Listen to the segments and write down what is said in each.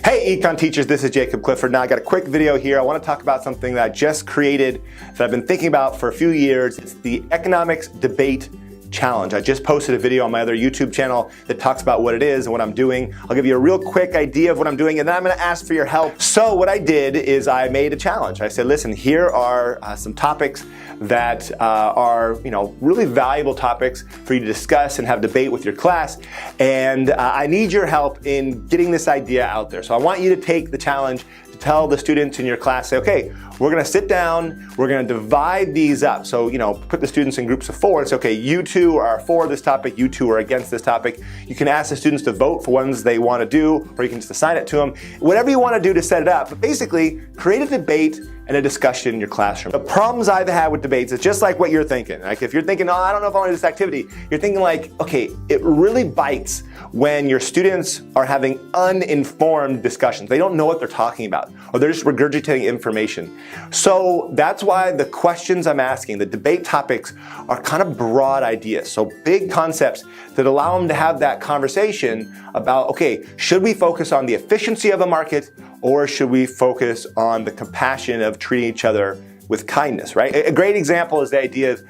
Hey Econ teachers, this is Jacob Clifford. Now I got a quick video here. I want to talk about something that I just created that I've been thinking about for a few years. It's the Economics Debate Challenge. I just posted a video on my other YouTube channel that talks about what it is and what I'm doing. I'll give you a real quick idea of what I'm doing and then I'm going to ask for your help. So what I did is I made a challenge. I said, listen, here are some topics that are really valuable topics for you to discuss and have debate with your class, and I need your help in getting this idea out there. So I want you to take the challenge to tell the students in your class, say, okay, we're going to sit down, we're going to divide these up. So, put the students in groups of 4 and say, okay, you two are for this topic, you two are against this topic. You can ask the students to vote for ones they want to do, or you can just assign it to them. Whatever you want to do to set it up, but basically create a debate and a discussion in your classroom. The problems I've had with debates is just like what you're thinking. Like if you're thinking, oh, I don't know if I want to do this activity, you're thinking like, okay, it really bites when your students are having uninformed discussions. They don't know what they're talking about, or they're just regurgitating information. So that's why the questions I'm asking, the debate topics, are kind of broad ideas. So big concepts that allow them to have that conversation about, okay, should we focus on the efficiency of a market, or should we focus on the compassion of treating each other with kindness, right? A great example is the idea of,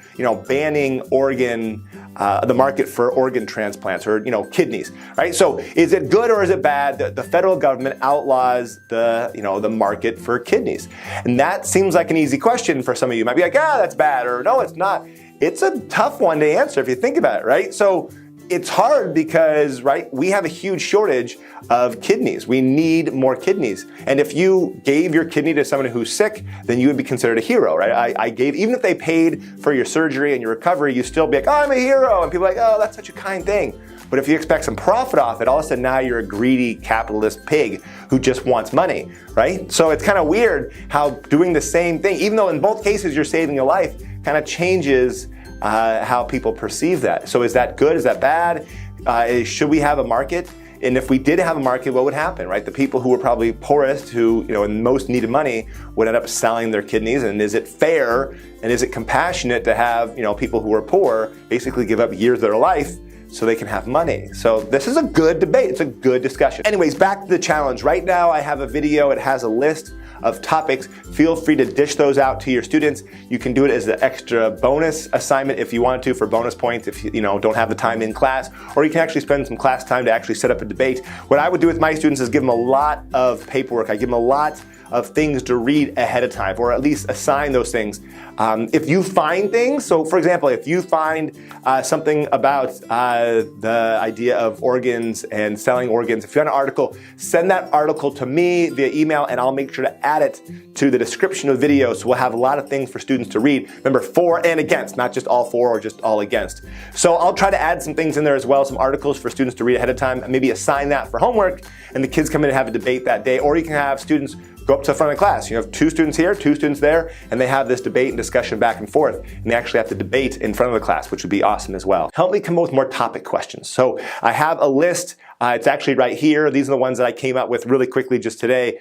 banning the market for organ transplants or, kidneys, right? So is it good or is it bad that the federal government outlaws the market for kidneys? And that seems like an easy question for some of you. You might be like, that's bad, or no, it's not. It's a tough one to answer if you think about it, right? So it's hard because, right, we have a huge shortage of kidneys. We need more kidneys. And if you gave your kidney to someone who's sick, then you would be considered a hero, right? Even if they paid for your surgery and your recovery, you still be like, oh, I'm a hero. And people are like, oh, that's such a kind thing. But if you expect some profit off it, all of a sudden now you're a greedy capitalist pig who just wants money, right? So it's kind of weird how doing the same thing, even though in both cases you're saving your life, kind of changes how people perceive that. So is that good? Is that bad? Should we have a market? And if we did have a market, what would happen, right? The people who were probably poorest, who and most needed money, would end up selling their kidneys. And is it fair and is it compassionate to have people who are poor basically give up years of their life so they can have money? So this is a good debate. It's a good discussion. Anyways, back to the challenge. Right now I have a video. It has a list of topics. Feel free to dish those out to your students. You can do it as an extra bonus assignment if you want to, for bonus points if you don't have the time in class, or you can actually spend some class time to actually set up a debate. What I would do with my students is give them a lot of paperwork. I give them a lot of things to read ahead of time, or at least assign those things. If you find things, so for example, if you find something about the idea of organs and selling organs, if you have an article, send that article to me via email and I'll make sure to add it to the description of the video, so we'll have a lot of things for students to read. Remember, for and against, not just all for or just all against. So I'll try to add some things in there as well, some articles for students to read ahead of time, and maybe assign that for homework, and the kids come in and have a debate that day. Or you can have students go up to the front of the class. You have 2 students here, 2 students there, and they have this debate and discussion back and forth, and they actually have to debate in front of the class, which would be awesome as well. Help me come up with more topic questions. So I have a list. It's actually right here. These are the ones that I came up with really quickly just today.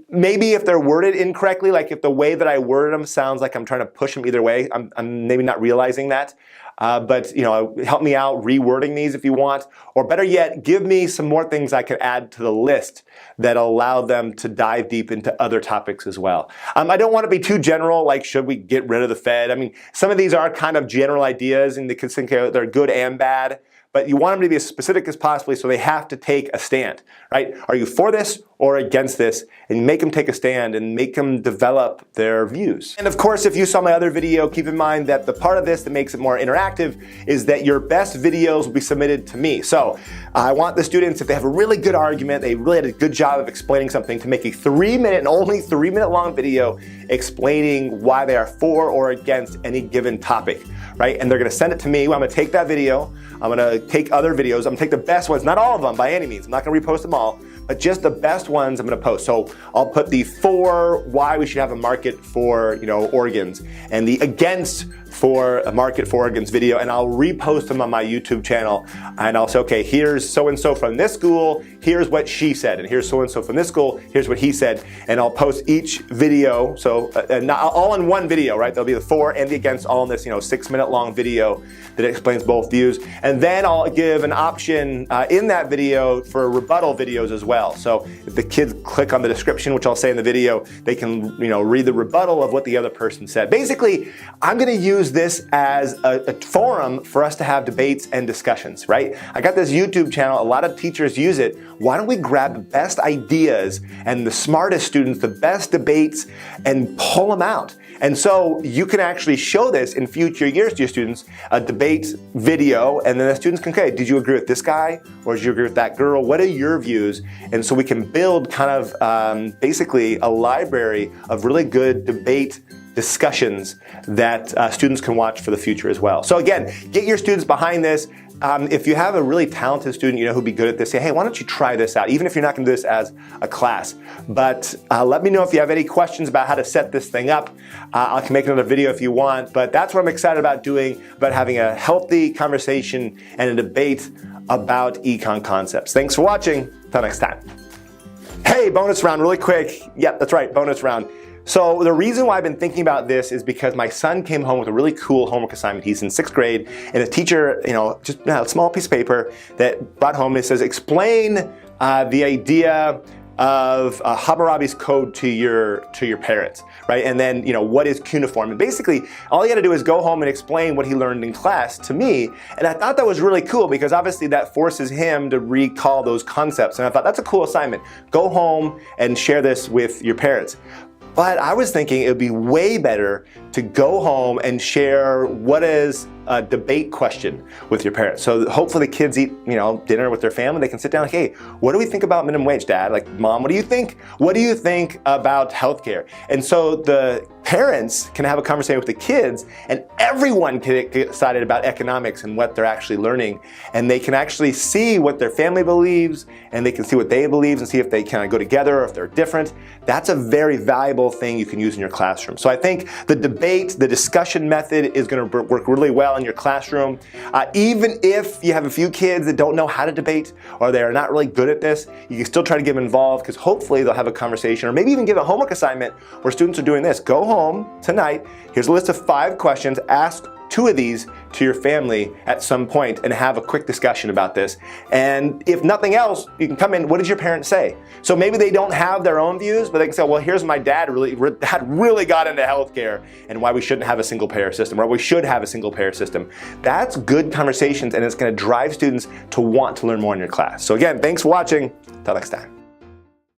Maybe if they're worded incorrectly, like if the way that I worded them sounds like I'm trying to push them either way, I'm maybe not realizing that. But help me out rewording these if you want, or better yet, give me some more things I could add to the list that allow them to dive deep into other topics as well. I don't want to be too general, like should we get rid of the Fed? I mean, some of these are kind of general ideas and they can think they're good and bad, but you want them to be as specific as possible, so they have to take a stand, right? Are you for this or against this? And make them take a stand and make them develop their views. And of course, if you saw my other video, keep in mind that the part of this that makes it more interactive is that your best videos will be submitted to me. So I want the students, if they have a really good argument, they really had a good job of explaining something, to make a 3-minute and only 3-minute long video explaining why they are for or against any given topic, right? And they're gonna send it to me. I'm gonna take that video, I'm gonna take other videos, I'm gonna take the best ones, not all of them by any means, I'm not gonna repost them all, but just the best ones I'm gonna post. So I'll put the for why we should have a market for organs, and the against for a Market for Organs video, and I'll repost them on my YouTube channel, and I'll say, okay, here's so-and-so from this school, here's what she said, and here's so-and-so from this school, here's what he said, and I'll post each video, so not all in one video, right? There'll be the for and the against all in this 6-minute long video that explains both views, and then I'll give an option in that video for rebuttal videos as well. So if the kids click on the description, which I'll say in the video, they can read the rebuttal of what the other person said. Basically, I'm going to use this as a forum for us to have debates and discussions, right? I got this YouTube channel, a lot of teachers use it. Why don't we grab the best ideas and the smartest students, the best debates, and pull them out? And so you can actually show this in future years to your students, a debate video, and then the students can, okay, did you agree with this guy? Or did you agree with that girl? What are your views? And so we can build kind of basically a library of really good debate discussions that students can watch for the future as well. So again, get your students behind this. If you have a really talented student who'd be good at this, say, hey, why don't you try this out, even if you're not going to do this as a class. But let me know if you have any questions about how to set this thing up. I can make another video if you want, but that's what I'm excited about doing, about having a healthy conversation and a debate about econ concepts. Thanks for watching. Until next time. Hey, bonus round really quick. Yep, that's right, bonus round. So the reason why I've been thinking about this is because my son came home with a really cool homework assignment. He's in 6th grade, and a teacher, just a small piece of paper that brought home, and it says, explain the idea of Hammurabi's code to your parents, right? And then, what is cuneiform? And basically, all he had to do is go home and explain what he learned in class to me. And I thought that was really cool because obviously that forces him to recall those concepts. And I thought that's a cool assignment. Go home and share this with your parents. But I was thinking it would be way better to go home and share what is a debate question with your parents. So hopefully the kids eat, dinner with their family. They can sit down like, hey, what do we think about minimum wage, Dad? Like, Mom, what do you think? What do you think about healthcare? And so the parents can have a conversation with the kids, and everyone can get excited about economics and what they're actually learning. And they can actually see what their family believes, and they can see what they believe and see if they kind of go together or if they're different. That's a very valuable thing you can use in your classroom. So I think the debate, the discussion method is going to work really well in your classroom. Even if you have a few kids that don't know how to debate or they're not really good at this, you can still try to get them involved because hopefully they'll have a conversation, or maybe even give a homework assignment where students are doing this. Go home tonight, here's a list of 5 questions, ask 2 of these to your family at some point and have a quick discussion about this. And if nothing else, you can come in, what did your parents say? So maybe they don't have their own views, but they can say, well, here's my dad really got into healthcare and why we shouldn't have a single payer system, or we should have a single payer system. That's good conversations, and it's going to drive students to want to learn more in your class. So again, thanks for watching. Until next time.